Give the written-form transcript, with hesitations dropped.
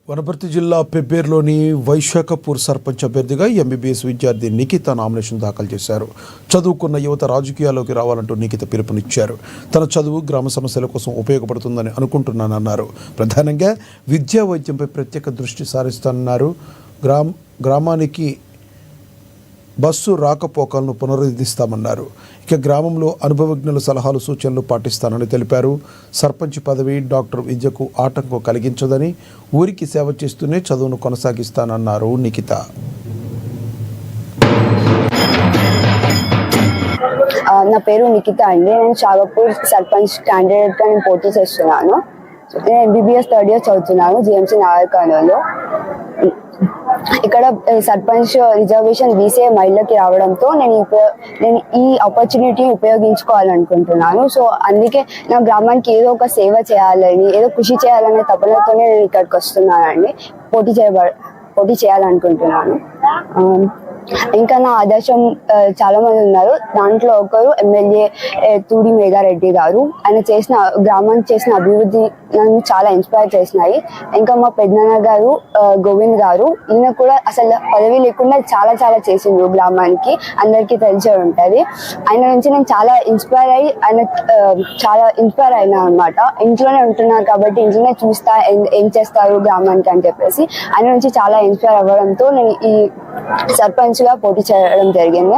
వనపర్తి జిల్లా పెబ్బేరులోని వైశాఖపూర్ సర్పంచ్ అభ్యర్థిగా ఎంబీబీఎస్ విద్యార్థి నిఖిత నామినేషన్ దాఖలు చేశారు. చదువుకున్న యువత రాజకీయాల్లోకి రావాలంటూ నిఖిత పిలుపునిచ్చారు. తన చదువు గ్రామ సమస్యల కోసం ఉపయోగపడుతుందని అనుకుంటున్నానన్నారు. ప్రధానంగా విద్యా వైద్యంపై ప్రత్యేక దృష్టి సారిస్తానన్నారు. గ్రామానికి బస్సు రాకపోకలను పునరుద్ధరిస్తామన్నారు. ఇక గ్రామంలో అనుభవజ్ఞుల సలహాలు సూచనలు పాటిస్తానని తెలిపారు. సర్పంచ్ పదవి డాక్టర్ విద్యకు ఆటంకం కలిగించదని, ఊరికి సేవ చేస్తూనే చదువును కొనసాగిస్తానన్నారు నిఖిత. నా పేరు నిఖిత అండి. నేను చాగపూర్ సర్పంచ్ క్యాండిడేట్గా నేను పోటీ చేస్తున్నాను. నేను ఎంబీబీఎస్ థర్డ్ ఇయర్ చదువుతున్నాను జిఎంసీ నాగర్కర్నూలులో. ఇక్కడ సర్పంచ్ రిజర్వేషన్ బీసీఏ మహిళకి రావడంతో నేను ఈ ఆపర్చునిటీని ఉపయోగించుకోవాలనుకుంటున్నాను. సో అందుకే నా గ్రామానికి ఏదో ఒక సేవ చేయాలని, ఏదో కృషి చేయాలనే తపనతోనే నేను ఇక్కడికి వస్తున్నానండి. పోటీ చేయాలనుకుంటున్నాను. ఇంకా నా ఆదర్శం చాలా మంది ఉన్నారు. దాంట్లో ఒకరు ఎమ్మెల్యే తూడి మేఘారెడ్డి గారు. ఆయన గ్రామానికి చేసిన అభివృద్ధి నన్ను చాలా ఇన్స్పైర్ చేసినాయి. ఇంకా మా పెద్దనాన్న గారు గోవింద్ గారు, ఈయన కూడా అసలు పదవి లేకుండా చాలా చాలా చేసిండ్రు గ్రామానికి, అందరికీ తెలిసే ఉంటుంది. ఆయన నుంచి నేను చాలా ఇన్స్పైర్ అయ్యి చాలా ఇన్స్పైర్ అయినా అనమాట. ఇంట్లోనే ఉంటున్నాను కాబట్టి ఇంట్లోనే చూస్తా ఏం చేస్తారు గ్రామానికి అని చెప్పేసి ఆయన నుంచి చాలా ఇన్స్పైర్ అవ్వడంతో నేను ఈ సర్పంచ్గా పోటీ చేయడం జరిగింది.